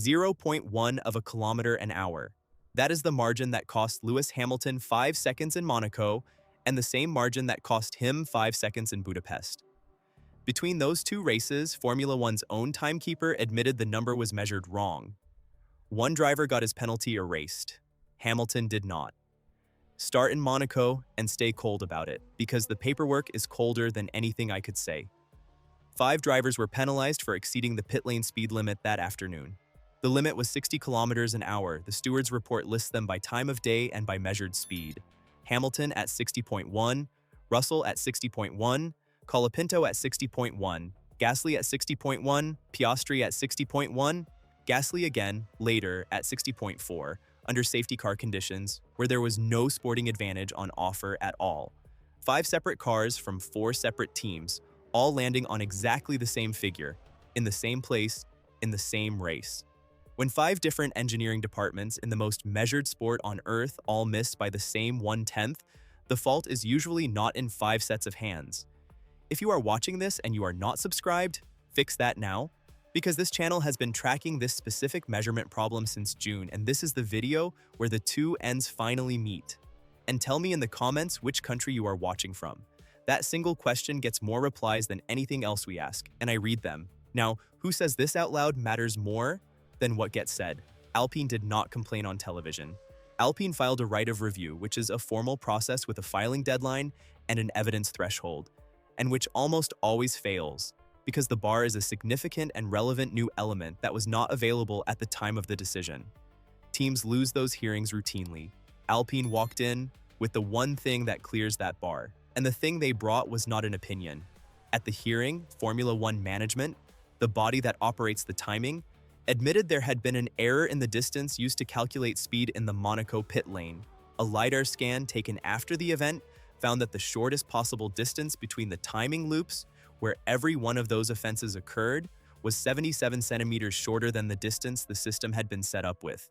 zero point 0.1 of a kilometer an hour. That is the margin that cost Lewis Hamilton 5 seconds in Monaco and the same margin that cost him 5 seconds in Budapest. Between those two races, Formula One's own timekeeper admitted the number was measured wrong. One driver got his penalty erased. Hamilton did not. Start in Monaco and stay cold about it, because the paperwork is colder than anything I could say. 5 drivers were penalized for exceeding the pit lane speed limit that afternoon. The limit was 60 kilometers an hour. The stewards' report lists them by time of day and by measured speed. Hamilton at 60.1, Russell at 60.1, Colapinto at 60.1, Gasly at 60.1, Piastri at 60.1, Gasly again, later, at 60.4, under safety car conditions, where there was no sporting advantage on offer at all. 5 separate cars from 4 separate teams, all landing on exactly the same figure, in the same place, in the same race. When 5 different engineering departments in the most measured sport on Earth all miss by the same 1/10, the fault is usually not in 5 sets of hands. If you are watching this and you are not subscribed, fix that now, because this channel has been tracking this specific measurement problem since June, and this is the video where the two ends finally meet. And tell me in the comments which country you are watching from. That single question gets more replies than anything else we ask, and I read them. Now, who says this out loud matters more than what gets said? Alpine did not complain on television. Alpine filed a right of review, which is a formal process with a filing deadline and an evidence threshold, and which almost always fails, because the bar is a significant and relevant new element that was not available at the time of the decision. Teams lose those hearings routinely. Alpine walked in with the one thing that clears that bar, and the thing they brought was not an opinion. At the hearing, Formula One management, the body that operates the timing, admitted there had been an error in the distance used to calculate speed in the Monaco pit lane. A LiDAR scan taken after the event found that the shortest possible distance between the timing loops, where every one of those offenses occurred, was 77 centimeters shorter than the distance the system had been set up with.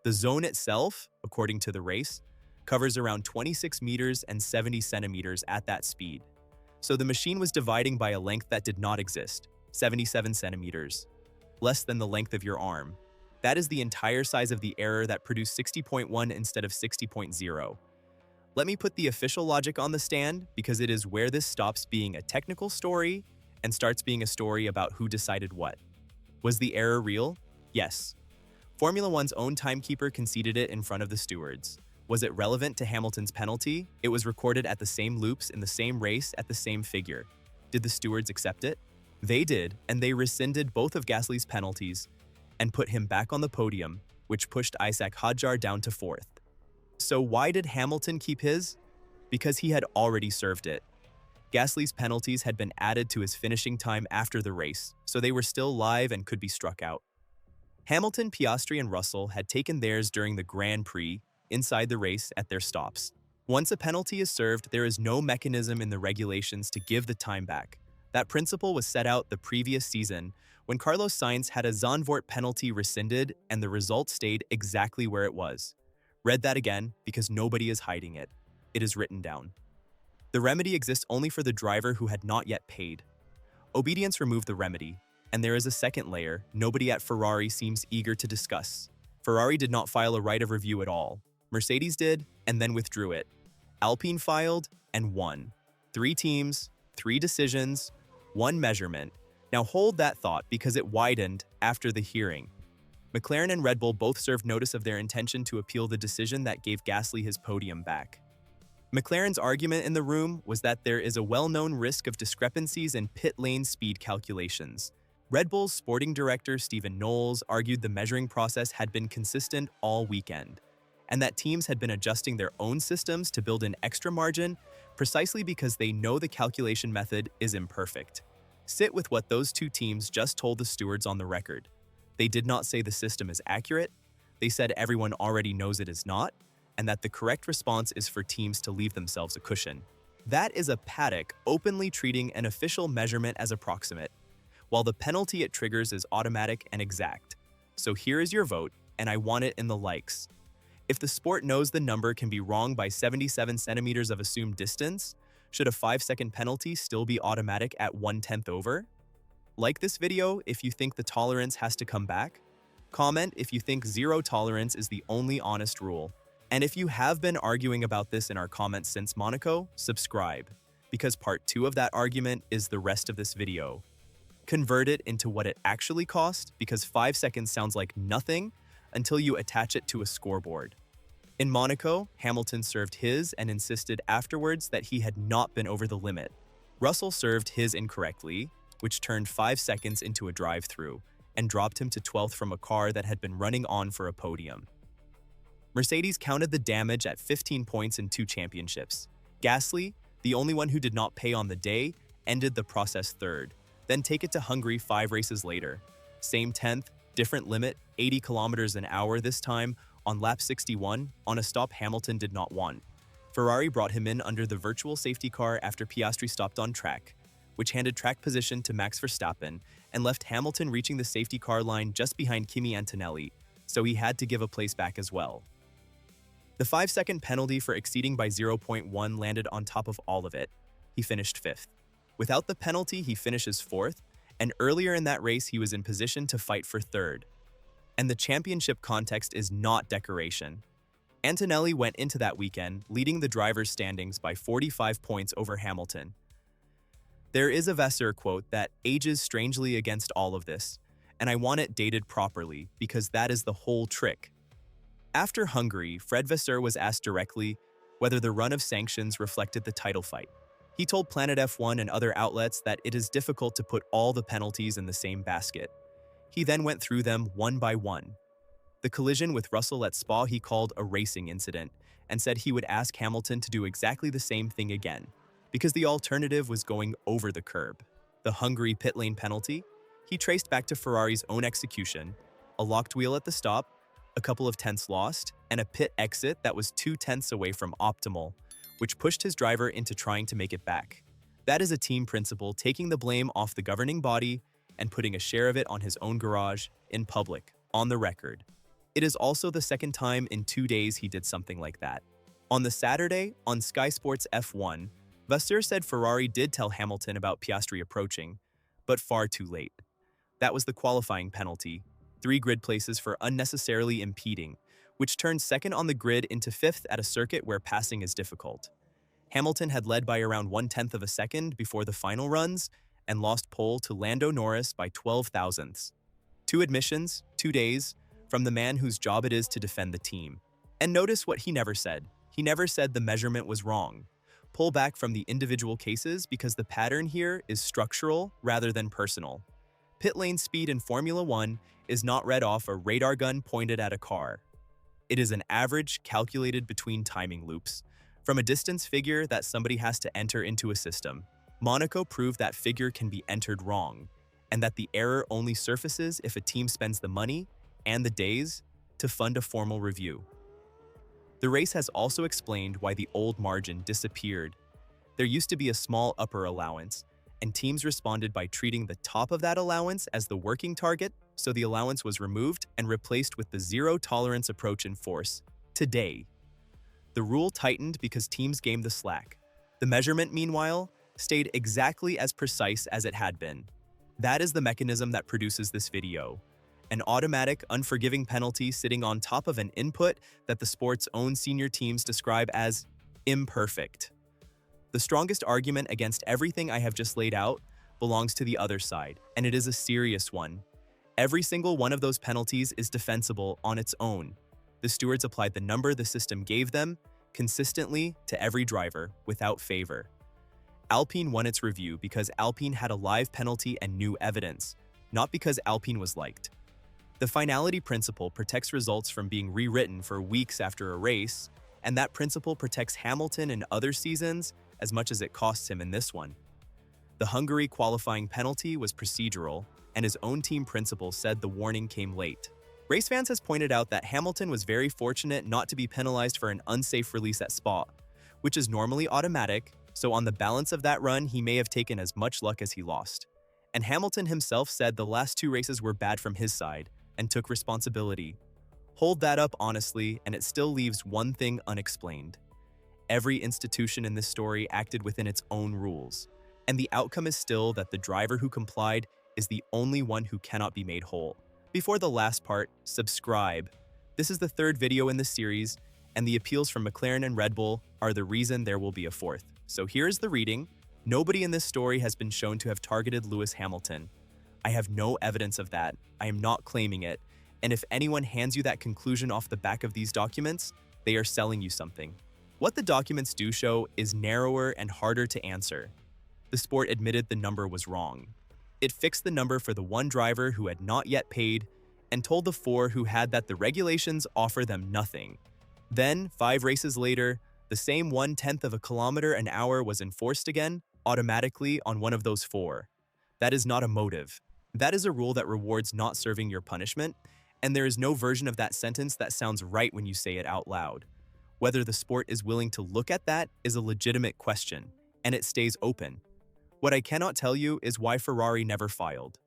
The zone itself, according to the race, covers around 26 meters and 70 centimeters at that speed. So the machine was dividing by a length that did not exist, 77 centimeters, less than the length of your arm. That is the entire size of the error that produced 60.1 instead of 60.0. Let me put the official logic on the stand, because it is where this stops being a technical story and starts being a story about who decided what. Was the error real? Yes. Formula One's own timekeeper conceded it in front of the stewards. Was it relevant to Hamilton's penalty? It was recorded at the same loops in the same race at the same figure. Did the stewards accept it? They did, and they rescinded both of Gasly's penalties and put him back on the podium, which pushed Isaac Hadjar down to 4th. So why did Hamilton keep his? Because he had already served it. Gasly's penalties had been added to his finishing time after the race, so they were still live and could be struck out. Hamilton, Piastri, and Russell had taken theirs during the Grand Prix, inside the race at their stops. Once a penalty is served, there is no mechanism in the regulations to give the time back. That principle was set out the previous season when Carlos Sainz had a Zandvoort penalty rescinded and the result stayed exactly where it was. Read that again because nobody is hiding it. It is written down. The remedy exists only for the driver who had not yet paid. Obedience removed the remedy, and there is a second layer nobody at Ferrari seems eager to discuss. Ferrari did not file a right of review at all. Mercedes did, and then withdrew it. Alpine filed and won. 3 teams, 3 decisions, 1 measurement. Now hold that thought because it widened after the hearing. McLaren and Red Bull both served notice of their intention to appeal the decision that gave Gasly his podium back. McLaren's argument in the room was that there is a well-known risk of discrepancies in pit lane speed calculations. Red Bull's sporting director Stephen Knowles argued the measuring process had been consistent all weekend, and that teams had been adjusting their own systems to build an extra margin precisely because they know the calculation method is imperfect. Sit with what those 2 teams just told the stewards on the record. They did not say the system is accurate, they said everyone already knows it is not, and that the correct response is for teams to leave themselves a cushion. That is a paddock openly treating an official measurement as approximate, while the penalty it triggers is automatic and exact. So here is your vote, and I want it in the likes. If the sport knows the number can be wrong by 77 centimeters of assumed distance, should a 5-second penalty still be automatic at 1/10 over? Like this video if you think the tolerance has to come back. Comment if you think zero tolerance is the only honest rule. And if you have been arguing about this in our comments since Monaco, subscribe, because part 2 of that argument is the rest of this video. Convert it into what it actually cost, because 5 seconds sounds like nothing until you attach it to a scoreboard. In Monaco, Hamilton served his and insisted afterwards that he had not been over the limit. Russell served his incorrectly, which turned 5 seconds into a drive-through and dropped him to 12th from a car that had been running on for a podium. Mercedes counted the damage at 15 points in 2 championships. Gasly, the only one who did not pay on the day, ended the process 3rd, then take it to Hungary 5 races later. Same 10th, different limit, 80 kilometers an hour this time, on lap 61, on a stop Hamilton did not want. Ferrari brought him in under the virtual safety car after Piastri stopped on track, which handed track position to Max Verstappen and left Hamilton reaching the safety car line just behind Kimi Antonelli, so he had to give a place back as well. The 5-second penalty for exceeding by 0.1 landed on top of all of it. He finished 5th. Without the penalty, he finishes 4th, and earlier in that race he was in position to fight for 3rd. And the championship context is not decoration. Antonelli went into that weekend leading the drivers' standings by 45 points over Hamilton. There is a Vasseur quote that ages strangely against all of this, and I want it dated properly because that is the whole trick. After Hungary, Fred Vasseur was asked directly whether the run of sanctions reflected the title fight. He told Planet F1 and other outlets that it is difficult to put all the penalties in the same basket. He then went through them one by one. The collision with Russell at Spa he called a racing incident and said he would ask Hamilton to do exactly the same thing again, because the alternative was going over the curb. The Hungary pit lane penalty, he traced back to Ferrari's own execution, a locked wheel at the stop, a couple of tenths lost, and a pit exit that was 2 tenths away from optimal, which pushed his driver into trying to make it back. That is a team principle, taking the blame off the governing body and putting a share of it on his own garage, in public, on the record. It is also the second time in 2 days he did something like that. On the Saturday, on Sky Sports F1, Vasseur said Ferrari did tell Hamilton about Piastri approaching, but far too late. That was the qualifying penalty, 3 grid places for unnecessarily impeding, which turned second on the grid into 5th at a circuit where passing is difficult. Hamilton had led by around 1/10 of a second before the final runs and lost pole to Lando Norris by 12 thousandths. 2 admissions, 2 days, from the man whose job it is to defend the team. And notice what he never said. He never said the measurement was wrong. Pull back from the individual cases because the pattern here is structural rather than personal. Pit lane speed in Formula 1 is not read off a radar gun pointed at a car. It is an average calculated between timing loops, from a distance figure that somebody has to enter into a system. Monaco proved that figure can be entered wrong, and that the error only surfaces if a team spends the money and the days to fund a formal review. The race has also explained why the old margin disappeared. There used to be a small upper allowance, and teams responded by treating the top of that allowance as the working target, so the allowance was removed and replaced with the zero-tolerance approach in force. Today, the rule tightened because teams gained the slack. The measurement, meanwhile, stayed exactly as precise as it had been. That is the mechanism that produces this video. An automatic, unforgiving penalty sitting on top of an input that the sport's own senior teams describe as imperfect. The strongest argument against everything I have just laid out belongs to the other side, and it is a serious one. Every single one of those penalties is defensible on its own. The stewards applied the number the system gave them, consistently to every driver, without favor. Alpine won its review because Alpine had a live penalty and new evidence, not because Alpine was liked. The finality principle protects results from being rewritten for weeks after a race, and that principle protects Hamilton in other seasons as much as it costs him in this one. The Hungary qualifying penalty was procedural, and his own team principal said the warning came late. Race fans has pointed out that Hamilton was very fortunate not to be penalized for an unsafe release at Spa, which is normally automatic, so on the balance of that run he may have taken as much luck as he lost. And Hamilton himself said the last 2 races were bad from his side, and took responsibility. Hold that up honestly, and it still leaves one thing unexplained. Every institution in this story acted within its own rules, and the outcome is still that the driver who complied is the only one who cannot be made whole. Before the last part, subscribe. This is the third video in the series, and the appeals from McLaren and Red Bull are the reason there will be a fourth. So here is the reading. Nobody in this story has been shown to have targeted Lewis Hamilton. I have no evidence of that. I am not claiming it. And if anyone hands you that conclusion off the back of these documents, they are selling you something. What the documents do show is narrower and harder to answer. The sport admitted the number was wrong. It fixed the number for the one driver who had not yet paid and told the four who had that the regulations offer them nothing. Then, 5 races later, the same 1/10 of a kilometer an hour was enforced again, automatically on one of those 4. That is not a motive. That is a rule that rewards not serving your punishment, and there is no version of that sentence that sounds right when you say it out loud. Whether the sport is willing to look at that is a legitimate question, and it stays open. What I cannot tell you is why Ferrari never filed.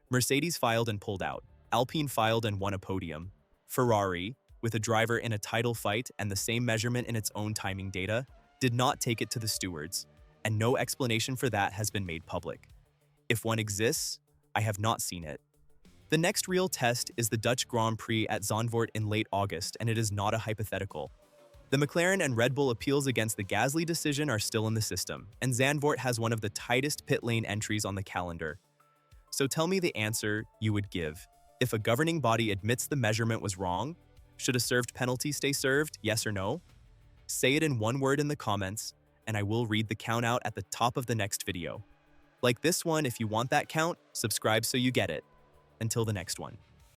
Mercedes filed and pulled out. Alpine filed and won a podium. Ferrari, with a driver in a title fight and the same measurement in its own timing data, did not take it to the stewards, and no explanation for that has been made public. If one exists, I have not seen it. The next real test is the Dutch Grand Prix at Zandvoort in late August, and it is not a hypothetical. The McLaren and Red Bull appeals against the Gasly decision are still in the system, and Zandvoort has one of the tightest pit lane entries on the calendar. So tell me the answer you would give. If a governing body admits the measurement was wrong, should a served penalty stay served, yes or no? Say it in one word in the comments, and I will read the count out at the top of the next video. Like this one if you want that count, subscribe so you get it. Until the next one.